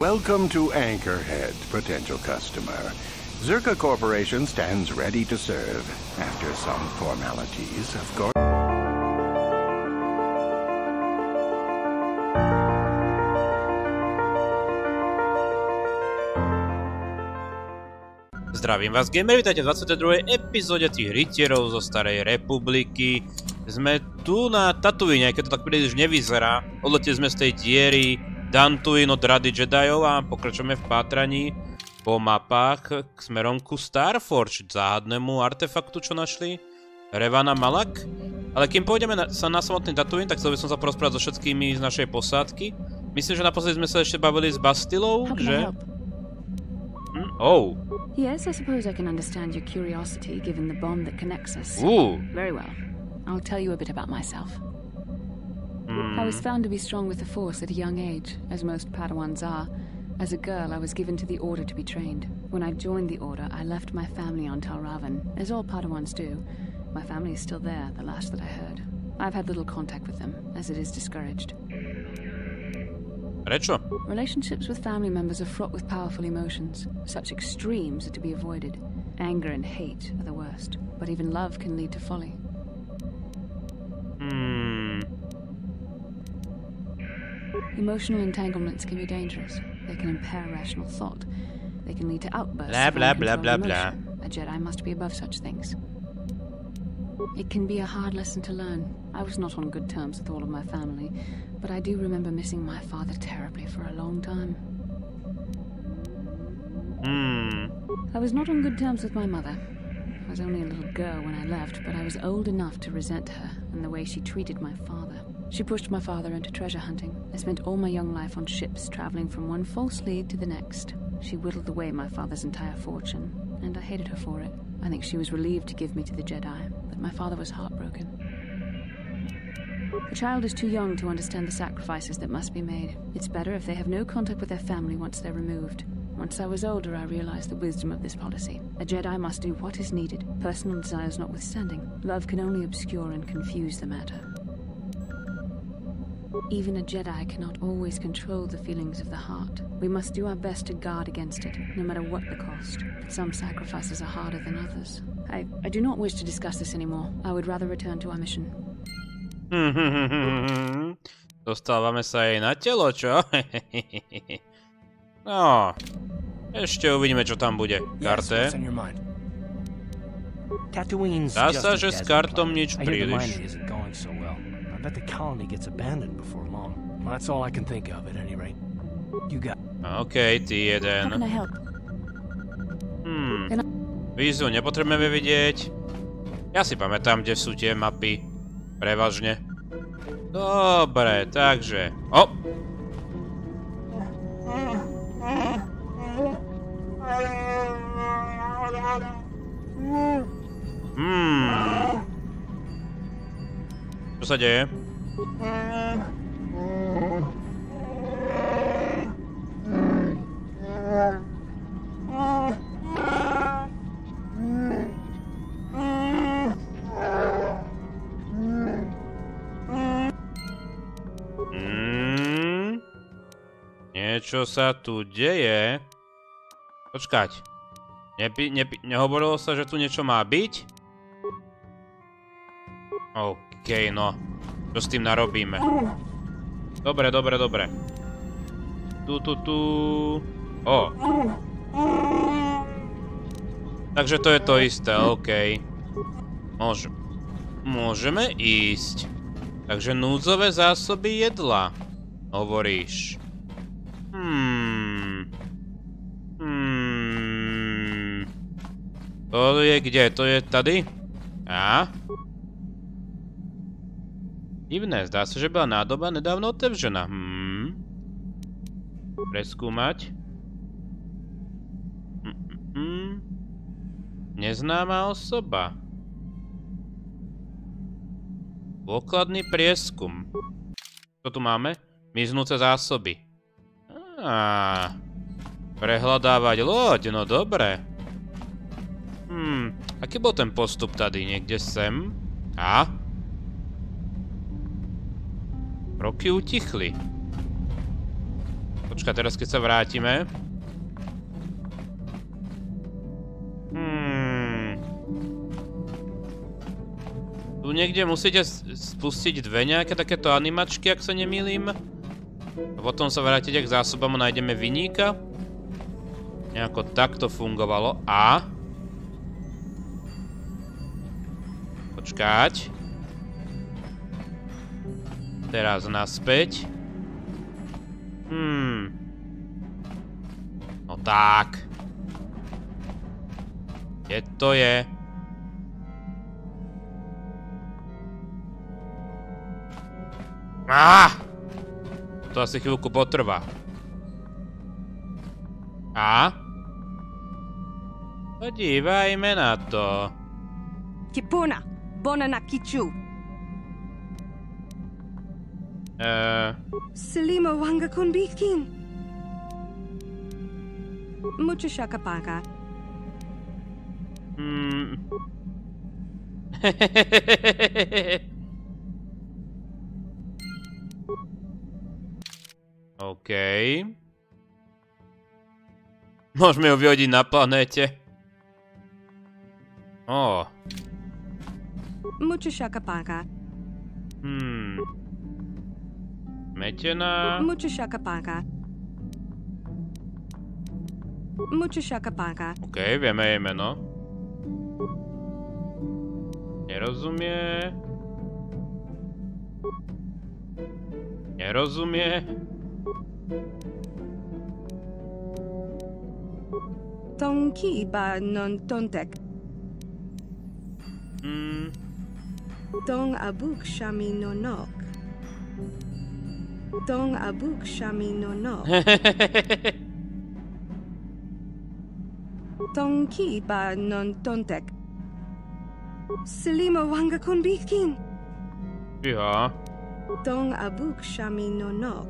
Welcome to Anchorhead, potential customer. Czerka Corporation stands ready to serve. After some formalities, of course. Zdravím vás, gameri, vítajte v 22. epizóde tých rytierov zo Starej republiky. Sme tu na Tatooine, aj keď to tak príliš nevyzerá. Odleteli sme z tej diery Tatooine od rady Jedajov a pokračujeme v pátraní po mapách k smerom ku Starforge, záhadnému artefaktu, čo našli. Revana Malak. Ale kým pôjdeme na samotný Tatooine, tak chcel by som sa porozprávať so všetkými z našej posádky. Myslím, že naposledy sme sa ešte bavili s Bastilou, že? Oh. Yes, I suppose I can understand your curiosity given the bond that connects us. Very well. I'll tell you a bit about myself. I was found to be strong with the Force at a young age, as most Padawans are. As a girl, I was given to the Order to be trained. When I joined the Order, I left my family on Talravan, as all Padawans do. My family is still there, the last that I heard. I've had little contact with them, as it is discouraged. Prečo? Relationships with family members are fraught with powerful emotions. Such extremes are to be avoided. Anger and hate are the worst, but even love can lead to folly. Emotional entanglements can be dangerous. They can impair rational thought. They can lead to outbursts of uncontrolled emotion. A Jedi must be above such things. It can be a hard lesson to learn. I was not on good terms with all of my family, but I do remember missing my father terribly for a long time. I was not on good terms with my mother. I was only a little girl when I left, but I was old enough to resent her and the way she treated my father. She pushed my father into treasure hunting. I spent all my young life on ships, traveling from one false lead to the next. She whittled away my father's entire fortune, and I hated her for it. I think she was relieved to give me to the Jedi, but my father was heartbroken. A child is too young to understand the sacrifices that must be made. It's better if they have no contact with their family once they're removed. Once I was older, I realized the wisdom of this policy. A Jedi must do what is needed, personal desires notwithstanding. Love can only obscure and confuse the matter. Even a Jedi cannot always control the feelings of the heart. We must do our best to guard against it, no matter what the cost. Some sacrifices are harder than others. I do not wish to discuss this anymore. I would rather return to our mission. Dostávame sa aj na telo, čo? No, ešte uvidíme, čo tam bude. Karte. Dá sa, že s kartom nič príliš. I bet the colony gets abandoned before long. Well, that's all I can think of at any rate. You got... OK, ty jeden. How can I help? Vízu nepotrebujeme vidieť. Ja si pamätám, kde sú tie mapy. Prevažne. Dobre, takže... O! Čo sa deje? Niečo sa tu deje. Počkať. Nehovorilo sa, že tu niečo má byť? OK, no. Čo s tým narobíme? Dobre. Tu. O. Takže to je to isté, OK. Môžeme ísť. Takže núdzové zásoby jedla. Hovoríš. To je kde? To je tady? A? Divné, zdá sa, že bola nádoba nedávno otevřená. Preskúmať. Neznáma osoba. Dôkladný prieskum. Čo tu máme? Miznúce zásoby. Prehľadávať loď, no dobre. Aký bol ten postup tady? Niekde sem? A? Roky utichli. Počkaj, teraz keď sa vrátime. Tu niekde musíte spustiť dve nejaké takéto animačky, ak sa nemýlim. A potom sa vrátiť k zásobám a nájdeme viníka. Nejako takto fungovalo. A... Počkať. Teraz naspäť. No tak. Kde to je? To asi chvíľku potrvá. A? Podívajme na to. Kipuna, bona na kichu. Selima wanga kon bikin. Mucho shakapaka. OK. Môžeme ho vyhodiť na planéte. Ó. Mucho shakapaka. Metená. Mucho shakapaka. Mucho shakapaka. OK, vieme jej meno. Nerozumie. Nerozumie. Tonki ba non tontek. Tong abuk shami no nok. Tong abuk shami no nok. Tonki ba non tontek. Selima wanga kon bikin. Iha. Tong abuk shami no nok.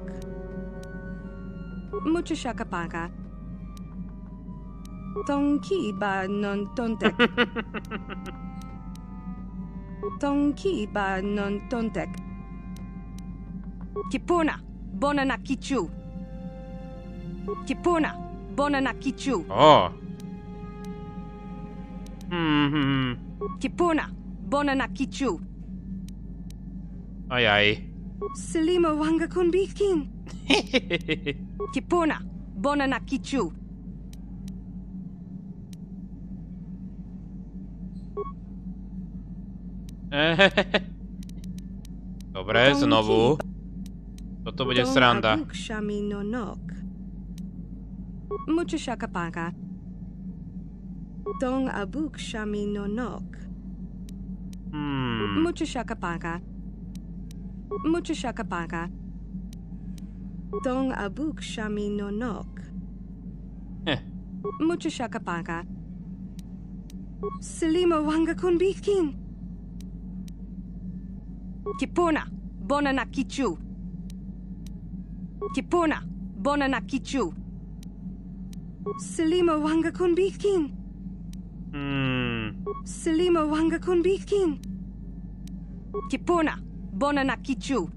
Mucho shakapaka. Tonki ba non tontek. Tonki ba non tontek. Kipuna, bona na kichu. Kipuna, bona na kichu. Oh. Kipuna, bona na kichu. Aj. Selima wanga kon bikin. Kipuna, bona na kichu. Dobre, znovu. Toto bude sranda. Mucho shakapaka. Tong abuk shami no nok. Mucho shakapaka. Mucho shakapaka. Tong abuk shami no nok. Mucho shakapaka. Selima wanga kon bikin. Kipuna, bona na kichu. Kipuna, bona na kichu. Selima wanga kon bikin. Selima wanga kon bikin. Kipuna, bona na kichu.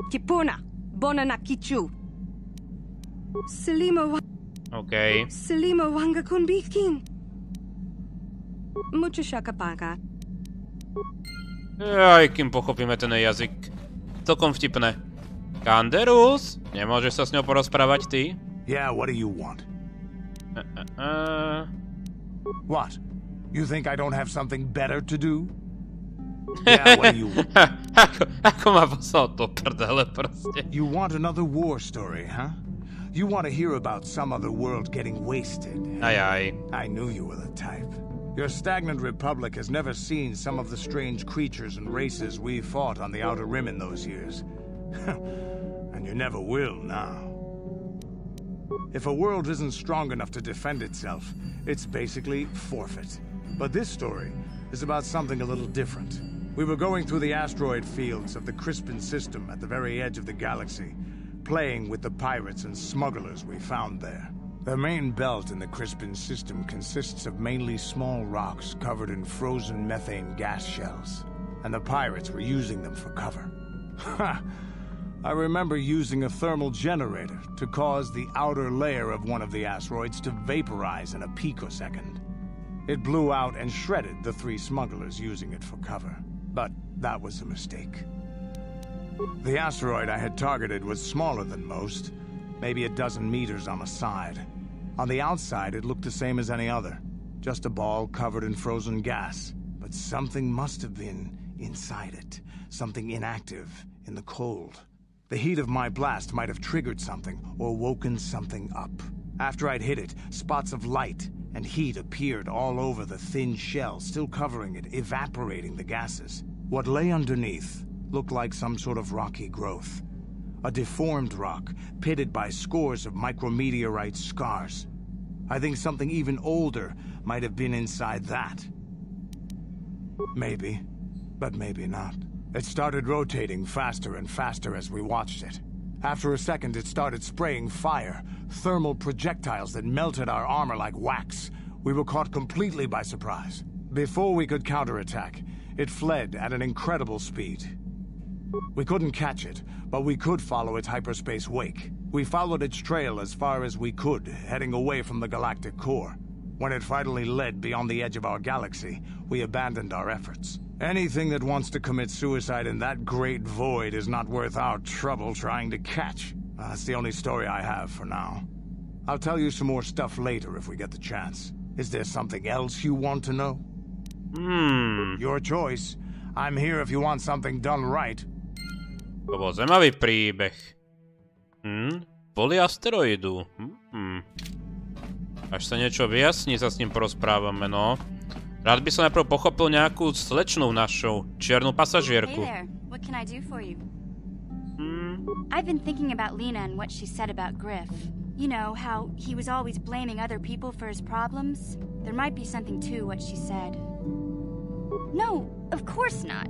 Kipuna, bona na kichu. Selima wanga... OK. Selima wanga kon bikin. Mucho shakapaka. Aj, kým pochopíme ten jazyk. Celkom vtipné. Kanderus? Nemôžeš sa s ňou porozprávať, ty? Yeah, what do you want? What? You think I don't have something better to do? Yeah, what do you want? Ako ma poslal to prdele proste. You want another war story, huh? You want to hear about some other world getting wasted. Aj. I knew you were the type. Your stagnant republic has never seen some of the strange creatures and races we fought on the Outer Rim in those years. And you never will now. If a world isn't strong enough to defend itself, it's basically forfeit. But this story is about something a little different. We were going through the asteroid fields of the Crispin system at the very edge of the galaxy, playing with the pirates and smugglers we found there. The main belt in the Crispin system consists of mainly small rocks covered in frozen methane gas shells, and the pirates were using them for cover. Ha! I remember using a thermal generator to cause the outer layer of one of the asteroids to vaporize in a picosecond. It blew out and shredded the 3 smugglers using it for cover. But that was a mistake. The asteroid I had targeted was smaller than most, maybe a dozen meters on a side. On the outside, it looked the same as any other, just a ball covered in frozen gas. But something must have been inside it, something inactive in the cold. The heat of my blast might have triggered something or woken something up. After I'd hit it, spots of light and heat appeared all over the thin shell, still covering it, evaporating the gases. What lay underneath looked like some sort of rocky growth. A deformed rock, pitted by scores of micrometeorite scars. I think something even older might have been inside that. Maybe, but maybe not. It started rotating faster and faster as we watched it. After a second, it started spraying fire, thermal projectiles that melted our armor like wax. We were caught completely by surprise. Before we could counterattack, it fled at an incredible speed. We couldn't catch it, but we could follow its hyperspace wake. We followed its trail as far as we could, heading away from the galactic core. When it finally led beyond the edge of our galaxy, we abandoned our efforts. Anything that wants to commit suicide in that great void is not worth our trouble trying to catch. That's the only story I have for now. I'll tell you some more stuff later if we get the chance. Is there something else you want to know? Your choice. I'm here if you want something done right. To bol zaujímavý príbeh. Boli asteroidu. Až sa niečo vyjasní, sa s ním porozprávame, no. Rád by som najprv pochopil nejakú slečnú našu, čiernu pasažierku. Hey there, what can I do for you? I've been thinking about Lena and what she said about Griff. You know, how he was always blaming other people for his problems? There might be something to what she said. No, of course not.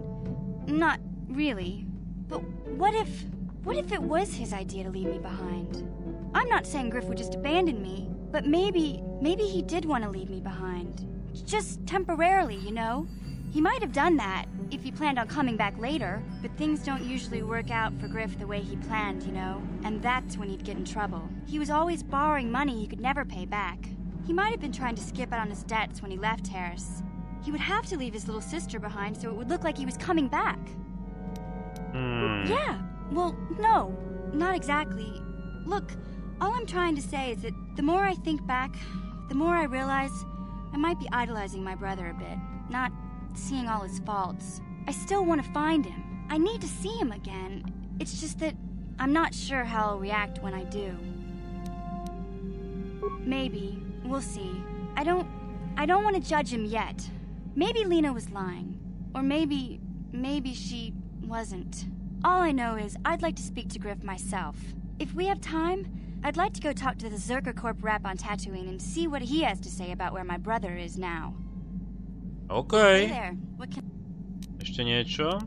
Not really. But what if it was his idea to leave me behind? I'm not saying Griff would just abandon me, but maybe he did want to leave me behind. Just temporarily, you know? He might have done that if he planned on coming back later, but things don't usually work out for Griff the way he planned, you know? And that's when he'd get in trouble. He was always borrowing money he could never pay back. He might have been trying to skip out on his debts when he left Harris. He would have to leave his little sister behind so it would look like he was coming back. Yeah, well, no, not exactly. Look, all I'm trying to say is that the more I think back, the more I realize I might be idolizing my brother a bit, not seeing all his faults. I still want to find him. I need to see him again. It's just that I'm not sure how I'll react when I do. Maybe. We'll see. I don't want to judge him yet. Maybe Lena was lying. Or maybe she wasn't. All I know is I'd like to speak to Griff myself. If we have time, I'd like to go talk to the Czerka Corp rep on Tatooine and see what he has to say about where my brother is now. Okay. Hey there. What can... Ešte niečo?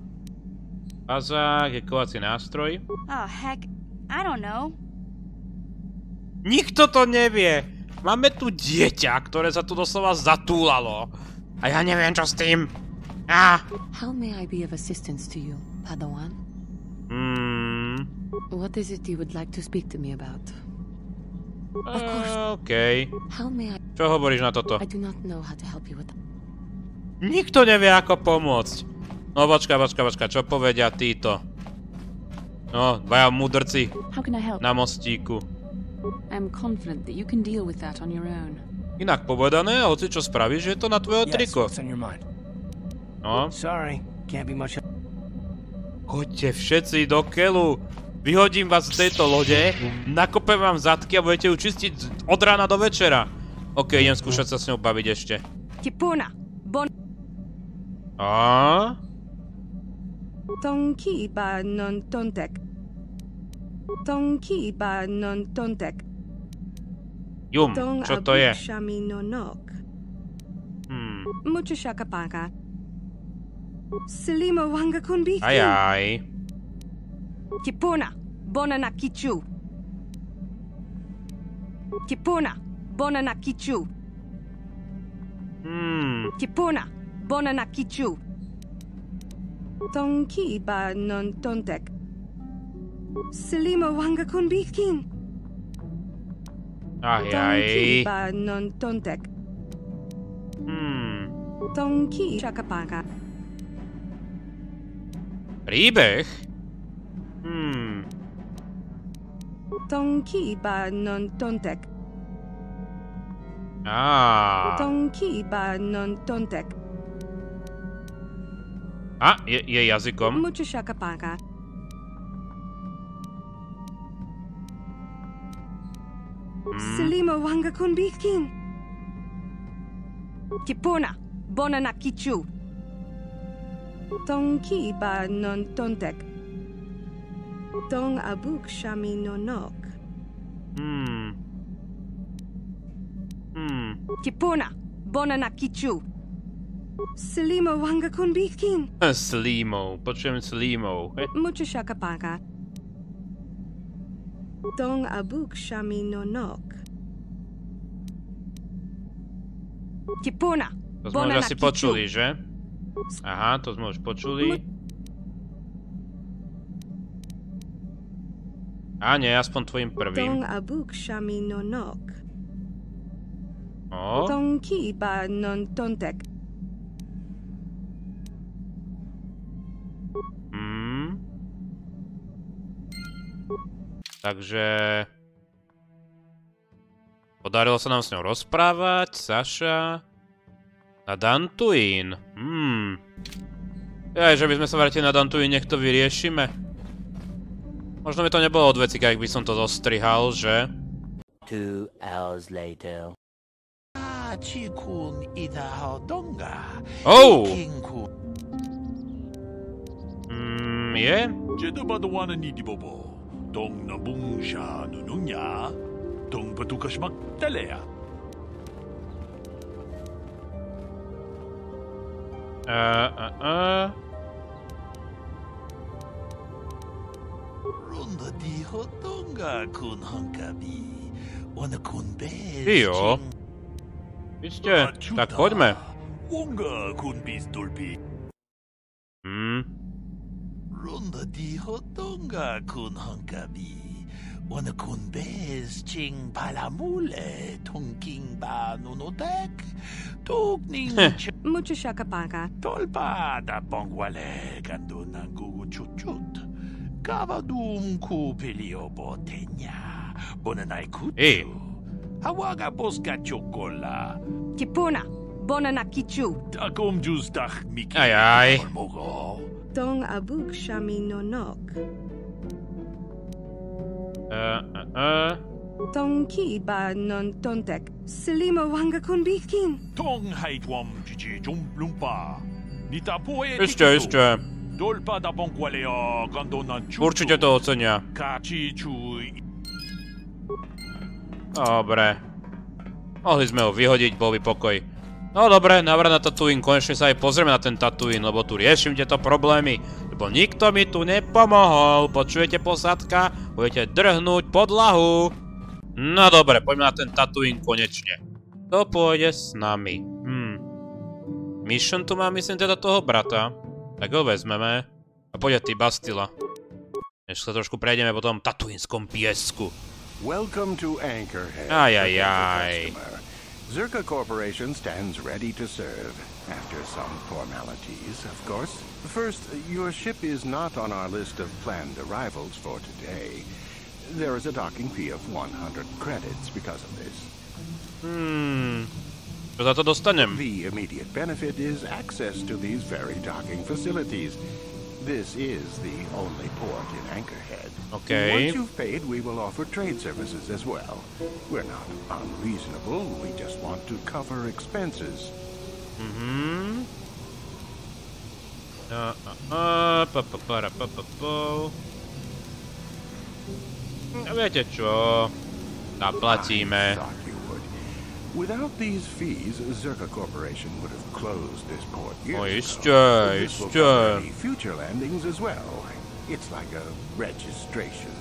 Pazák, je kovací nástroj. Oh, heck. I don't know. Nikto to nevie. Máme tu dieťa, ktoré sa tu doslova zatúlalo. A ja neviem, čo s tým. How may I be of assistance to you, Padawan? What is it you would like to speak to me about? Of course. Okay. How may I... Čo hovoríš na toto? I do not know how to help you with that. Nikto nevie, ako pomôcť. No, počka, čo povedia títo? No, dvaja mudrci na mostíku. I'm confident that you can deal with that on your own. Inak povedané, hoci čo spravíš, je to na tvoje triko. No. Sorry, can't be much. Choďte všetci do keľu. Vyhodím vás z tejto lode, nakopem vám zadky a budete ju čistiť od rána do večera. OK, idem skúšať sa s ňou baviť ešte. A? Jum, čo to je? Ajaj. Kipuna, bona na kichu. Kipuna, bona na kichu. Kipuna, bona na kichu. Tonki ba non tontek. Selimo wanga konbikin. Ajaj. Ba non tontek. Tonki chakapaka. Príbeh? Tonki ba non tontek. Tonki ba non tontek. Je jazykom. Mucho chakapaka. Selimo wanga konbikin. Kipona. Bona na kichu. Tonki ba non tontek. Tong abuk shami nonok. Kipona. Bona na kichu. Selimo wanga konbikin. Slimo. Počujem Slimo. Mucho shakapaka. Tong abuk shami nonok. Kipona. To sme už asi počuli, že? Aha, to sme už počuli. Nie, aspoň tvojim prvým. Tong abuk shami nonok. O. Tonki ba non tontek. Takže... Podarilo sa nám s ňou rozprávať, Sasha... Na Tatooine. Že by sme sa vrátili na Tatooine, nech to vyriešime. Možno by to nebolo od vecika, ak by som to zostrihal, že? 2 hours later. Oh! Je? Jo. Ište, tak poďme. Ronda di hotonga kun hankabi. Wana kun bez ching palamule tongking ba nunotek. Tugning Mucho shakapaka. tolpa da bongwale gando nangu chuchut. Kavadum ku pelio botenya. Bonanai kuchu. Hawaga boska chokola. Kipona. Bona na kichu. Takom justach miki. Ajaj. Tong abuk shami nonok. Tonki ba non tontek. Selimo wanga konbikin. Tong haitwam chichi jumplumpa. Nita poe. Ešte. Dolpa da bonkwaleo gandona chuchu. Určite to ocenia. Kachi chui. Dobre. Mohli sme ho vyhodiť, bol by pokoj. No dobre, návrat na Tatooine, konečne sa aj pozrieme na ten Tatooine, lebo tu riešim tieto problémy. Lebo nikto mi tu nepomohol, počujete posádka? Budete drhnúť podlahu. No dobre, poďme na ten Tatooine konečne. To pôjde s nami. Mission tu má, myslím, teda toho brata. Tak ho vezmeme. A pôjde ty, Bastila. Než sa trošku prejdeme po tom tatooinskom piesku. Welcome to Anchorhead. Ajajaj. Czerka Corporation stands ready to serve. After some formalities, of course. First, your ship is not on our list of planned arrivals for today. There is a docking fee of 100 credits because of this. Čo za to dostanem? The immediate benefit is access to these very docking facilities. This is the only port in Anchorhead. Okay. Once you've paid, we will offer trade services as well. We're not unreasonable, we just want to cover expenses. Viete čo? Zaplatíme. Without these fees, Czerka Corporation would have closed this port years Ešte. This will cover any future landings as well. It's like a registration,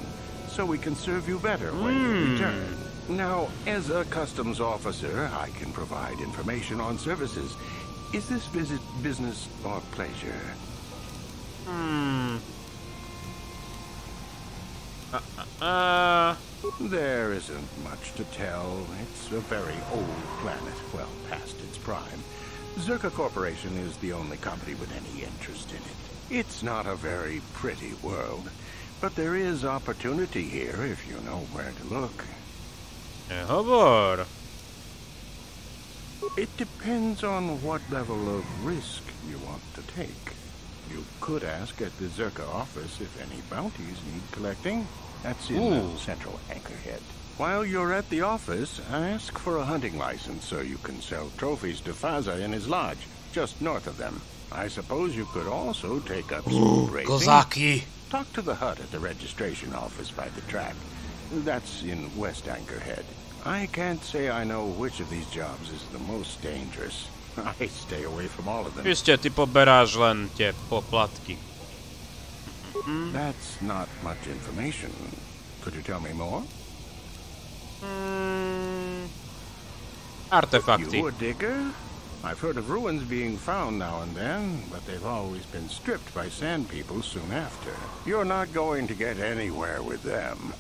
so we can serve you better when you return. Now, as a customs officer, I can provide information on services. Is this visit business or pleasure? There isn't much to tell. It's a very old planet, well past its prime. Czerka Corporation is the only company with any interest in it. It's not a very pretty world, but there is opportunity here if you know where to look. Nehovor. It depends on what level of risk you want to take. You could ask at the Czerka office if any bounties need collecting. That's in central Anchorhead. While you're at the office, ask for a hunting license so you can sell trophies to Faza in his lodge, just north of them. I suppose you could also take up some racing. Kozaki. Talk to the hut at the registration office by the track. That's in West Anchorhead. I can't say I know which of these jobs is the most dangerous. I stay away from all of them. Čiže ty poberáš len tie poplatky. That's not much information. Could you tell me more? Artefakty. You a digger? I've heard of ruins being found now and then, but they've always been stripped by sand people soon after. You're not going to get anywhere with them.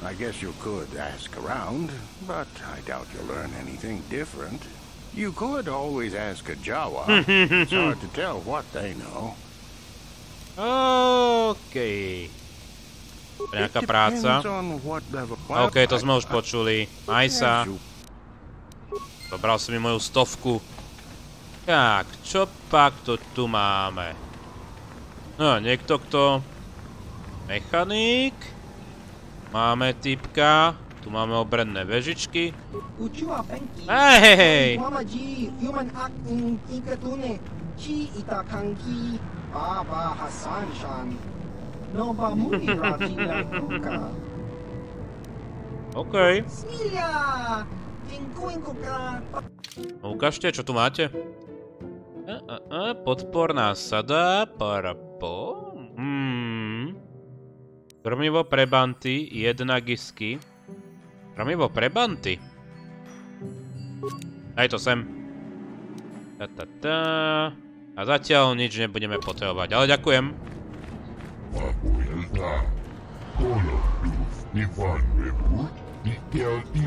I guess you could ask around, but I doubt you'll learn anything different. You could always ask a Jawa. It's hard to tell what they know. Okej. Nejaká práca. Okej, to sme už počuli. Aj sa. Dobral som mi moju 100. Tak, čo pak to tu máme? No, niekto kto... Mechanik. Máme typka. Tu máme obranné vežičky. Hej! Okej. Ukážte, čo tu máte? Podporná sada. Parapo. Krmivo pre banty. 1 gisky. Krmivo pre banty. Daj to sem. A zatiaľ nič nebudeme potrebovať, ale ďakujem.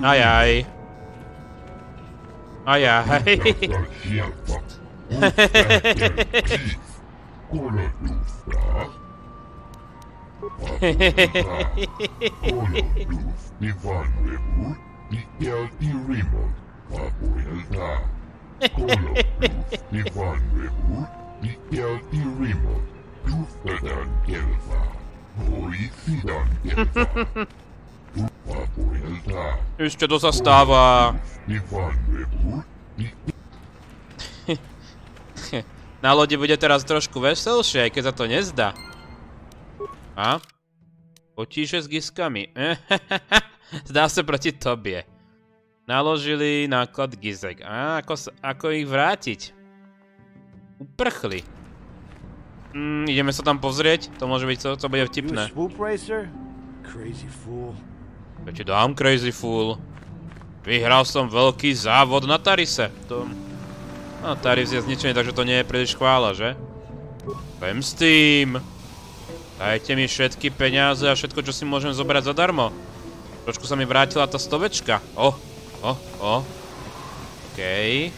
Ajaj. Ajaj. Ešte to sa stáva. Na lodi bude teraz trošku veselšie, aj keď sa to nezdá. A? Potíže s giskami. Zdá sa proti tobie. Naložili náklad gizek. A ako ich vrátiť? Uprchli. Ideme sa tam pozrieť? To môže byť, to bude vtipné. Ja ti dám, crazy fool. Vyhral som veľký závod na Tarise. No, Taris je zničený, takže to nie je príliš chvála, že? Vem s tým. Dajte mi všetky peniaze a všetko, čo si môžem zobrať zadarmo. Trošku sa mi vrátila tá 100. Okej.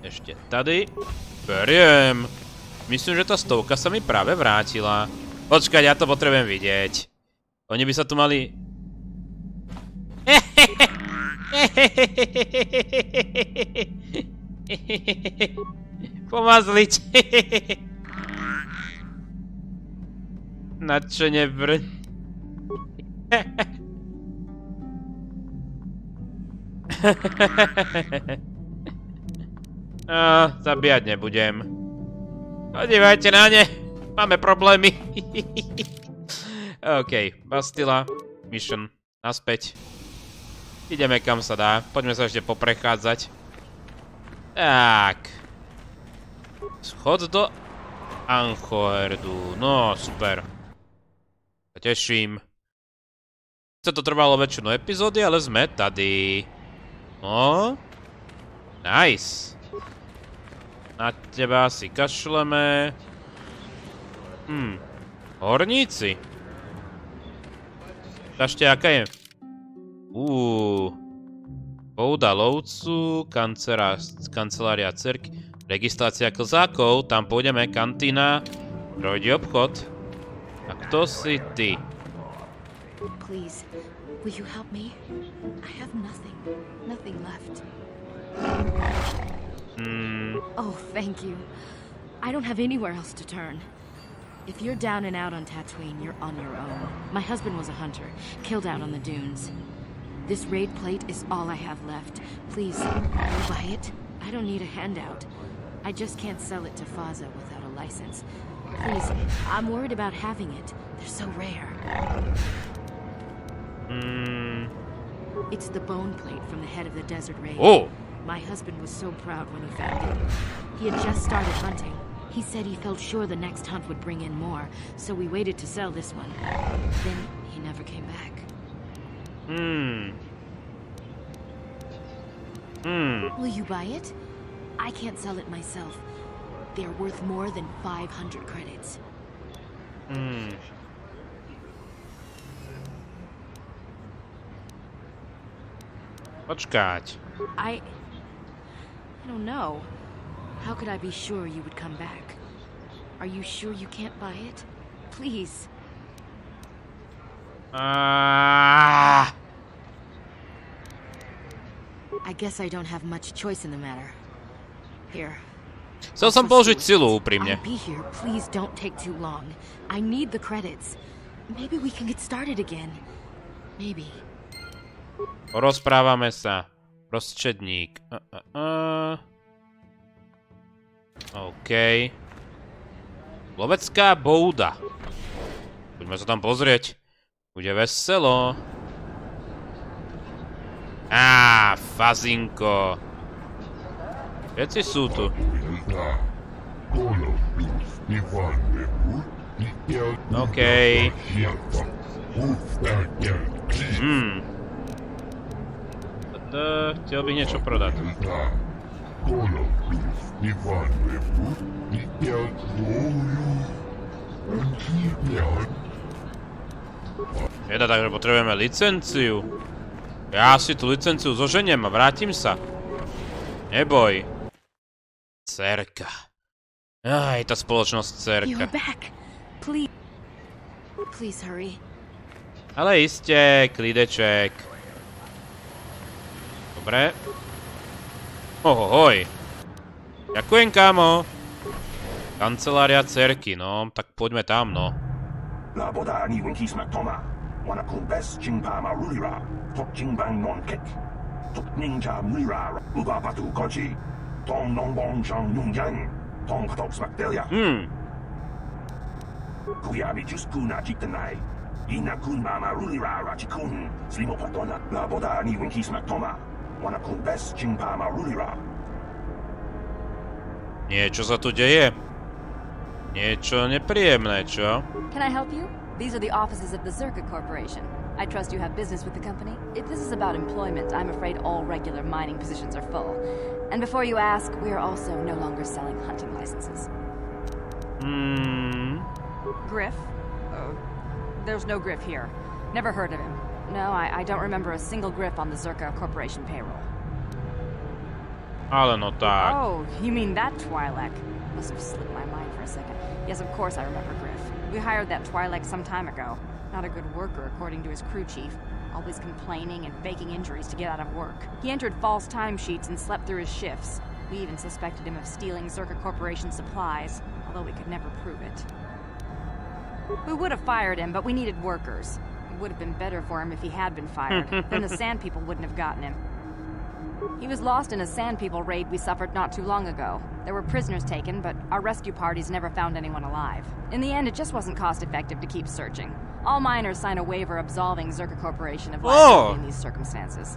Ešte tady. Beriem. Myslím, že tá 100 sa mi práve vrátila. Počkať, ja to potrebujem vidieť. Oni by sa tu mali... Pomazliť. Nadšene brň. Zabíjať nebudem. Podívajte na ne. Máme problémy. OK, Bastila. Mission. Naspäť. Ideme kam sa dá. Poďme sa ešte poprechádzať. Tak. Schod do Anchorheadu. No, super. Teším. Chce to trvalo väčšinu epizódy, ale sme tady. No. Nice. Na teba si kašleme. Horníci. Ukážte, aká je. Pouda lovcu, kancelária Czerky, registrácia kozákov, tam pôjdeme, kantína, trojdi obchod. A kto si ty? Please, will you help me? I have nothing left. Oh, thank you. I don't have anywhere else to turn. If you're down and out on Tatooine, you're on your own. My husband was a hunter, killed out on the dunes. This raid plate is all I have left. Please, will you buy it? I don't need a handout. I just can't sell it to Faza without a license. Please, I'm worried about having it. They're so rare. It's the bone plate from the head of the desert raid. Oh! My husband was so proud when he found it. He had just started hunting. He said he felt sure the next hunt would bring in more, so we waited to sell this one. Then he never came back. Will you buy it? I can't sell it myself. They're worth more than 500 credits. Počkať. I don't know. How could I be sure you would come back? Are you sure you can't buy it? Please. I guess I don't have much choice in the matter. Here. Chcel som použiť silu, úprimne. I'll be here. Please don't take too long. I need the credits. Maybe we can get started again. Maybe. Rozprávame sa. Prostredník. OK. Lovecká bouda. Poďme sa tam pozrieť. Bude veselo. Fazinko. Všetci sú tu. OK. Chcel bych niečo prodať. Jeda, takže potrebujeme licenciu. Ja si tú licenciu zoženiem a vrátim sa. Neboj. Czerka. Aj, tá spoločnosť Czerka. Ale iste, klideček. Dobre. Ohohoj. Ďakujem, kámo. Kancelária Czerky, no, tak poďme tam, no. Niečo sa tu deje? Niečo nepríjemné, čo? Can I help you? These are the offices of the Czerka Corporation. I trust you have business with the company. If this is about employment, I'm afraid all regular mining positions are full. And before you ask, we are also no longer selling hunting licenses. Griff? There's no Griff here. Never heard of him. No, I don't remember a single Griff on the Czerka Corporation payroll. Ale no tak. Oh, you mean that Twi'lek? Must have slipped my mind for a second. Yes, of course I remember Griff. We hired that Twi'lek some time ago. Not a good worker, according to his crew chief. Always complaining and faking injuries to get out of work. He entered false timesheets and slept through his shifts. We even suspected him of stealing Czerka Corporation supplies, although we could never prove it. We would have fired him, but we needed workers. It would have been better for him if he had been fired. Then the Sand People wouldn't have gotten him. He was lost in a Sand People raid we suffered not too long ago. There were prisoners taken, but our rescue parties never found anyone alive. In the end, it just wasn't cost-effective to keep searching. All miners sign a waiver absolving Czerka Corporation of liability in these circumstances.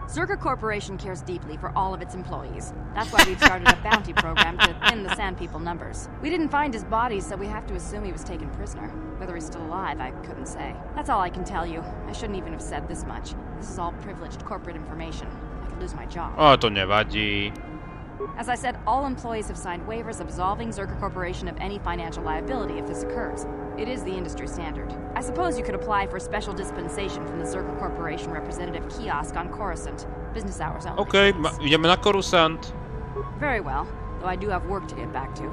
Czerka Corporation cares deeply for all of its employees. That's why we've started a bounty program to thin the Sand People numbers. We didn't find his body, so we have to assume he was taken prisoner. Whether he's still alive, I couldn't say. That's all I can tell you. I shouldn't even have said this much. This is all privileged corporate information. I could lose my job. To nevadí. As I said, all employees have signed waivers absolving Czerka Corporation of any financial liability if this occurs. It is the industry standard. I suppose you could apply for special dispensation from the Czerka Corporation representative kiosk on Coruscant. Business hours only. Okay, ideme na Coruscant. Very well, though I do have work to get back to.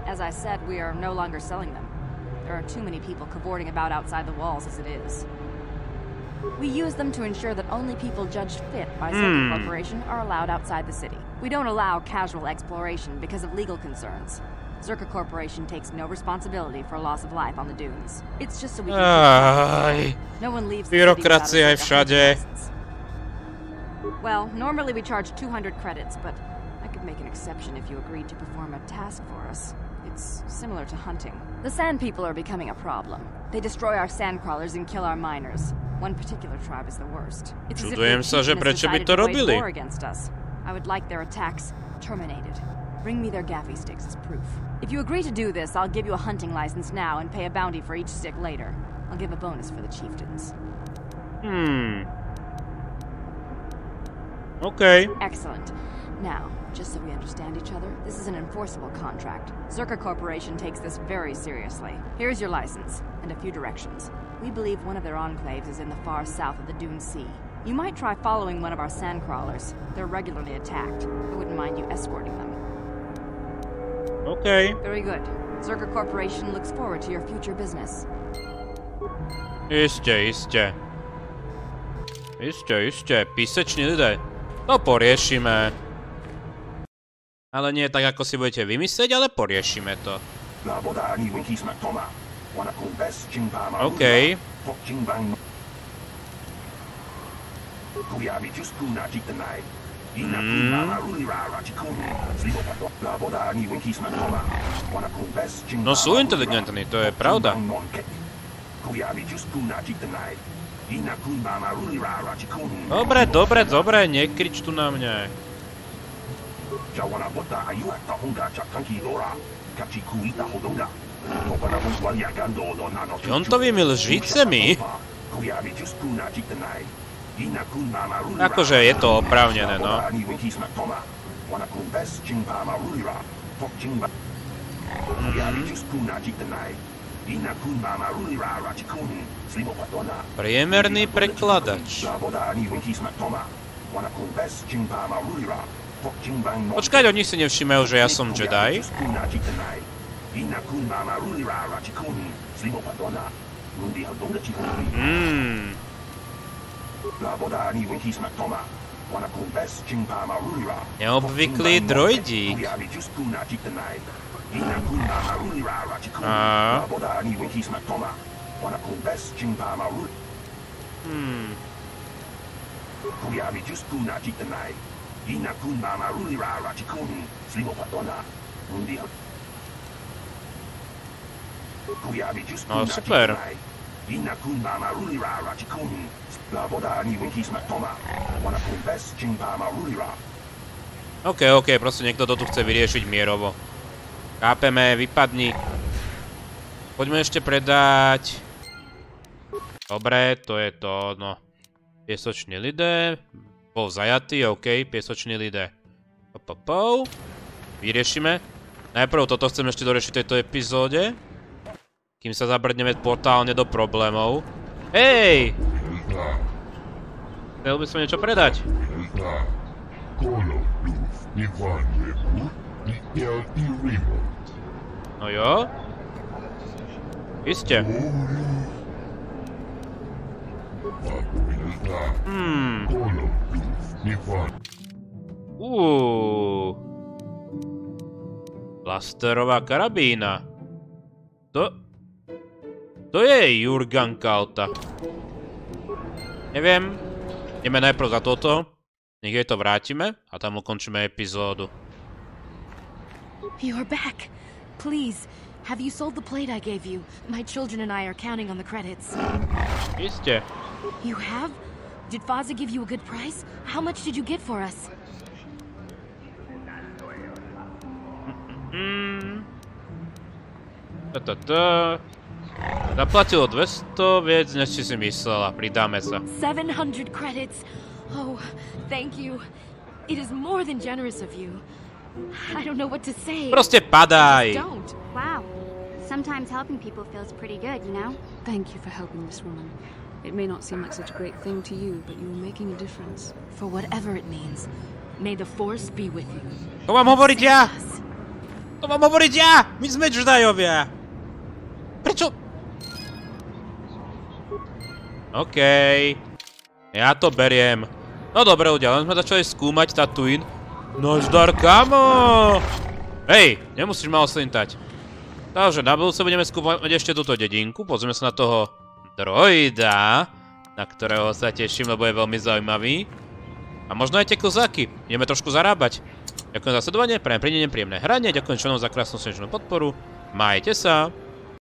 As I said, we are no longer selling them. There are too many people cavorting about outside the walls as it is. We use them to ensure that only people judged fit by Czerka Corporation are allowed outside the city. We don't allow casual exploration because of legal concerns. Czerka Corporation takes no responsibility for loss of life on the dunes. It's just so we can no one leaves the Byrokracia je všade. Well, normally we charge 200 credits, but I could make an exception if you agreed to perform a task for us. It's similar to hunting. The sand people are becoming a problem. They destroy our sand crawlers and kill our miners. One particular tribe is the worst. It's as if Čudujem sa, že prečo by to robili. I would like their attacks terminated. Bring me their gaffy sticks as proof. If you agree to do this, I'll give you a hunting license now and pay a bounty for each stick later. I'll give a bonus for the chieftains. Okay. Excellent. Now, just so we understand each other, this is an enforceable contract. Czerka Corporation takes this very seriously. Here's your license, and a few directions. We believe one of their enclaves is in the far south of the Dune Sea. You might try following one of our sand crawlers. They're regularly attacked. I wouldn't mind you escorting them. Okay. Very good. Czerka Corporation looks forward to your future business. Isté. Píseční lidé. To poriešime. Ale nie tak, ako si budete vymyslieť, ale poriešime to. OK. No sú inteligentní, to je pravda. Dobre, nekrič tu na mňa. On to vymyl žicemi? Akože je to oprávnené, no. Priemerný prekladač. Počkaj, od nich si nevšimajú, že ja som Jedi. Neobvyklý droidík. No super. OK, proste niekto to tu chce vyriešiť mierovo. Chápeme, vypadni. Poďme ešte predať. Dobre, to je to, no. Piesoční lidé. Bol zajatý, OK, piesoční lidé. Vyriešime. Najprv toto chcem ešte doriešiť v tejto epizóde. Kým sa zabrdneme portálne do problémov. Hej! Chcel by som niečo predať. No jo? Iste. Blasterová karabína. To je Jurgankalta. Neviem. Ideme najprv za toto. Nech jej to vrátime a tam ukončíme epizódu. You're back. Please, have you sold the plate I gave you? My children and I are counting on the credits. Iste. You have? Did Faza give you a good price? How much did you get for us? Zaplatilo 200, viac než si myslela. Pridáme sa. 700 credits. Oh, thank you. It is more than generous of you. I don't know what to say. Proste padaj. Wow. Sometimes helping people feels pretty good, you know? Thank you for helping this woman. It may not seem like such a great thing to you, but you are making a difference. For whatever it means, may the Force be with you. To mám hovoriť ja! To mám hovoriť ja! My sme Jedajovia! Prečo? Okej. Ja to beriem. No dobre ľudia, len sme začali skúmať Tatooine. Nazdar, kamo! Hej, nemusíš ma oslintať. Takže na budúce budeme skúmať ešte túto dedinku. Pozrieme sa na toho droida, na ktorého sa teším, lebo je veľmi zaujímavý. A možno aj tie kozáky. Ideme trošku zarábať. Ďakujem za sledovanie, prajem príjemné hranie, ďakujem členom za krásnu slnečnú podporu. Majte sa!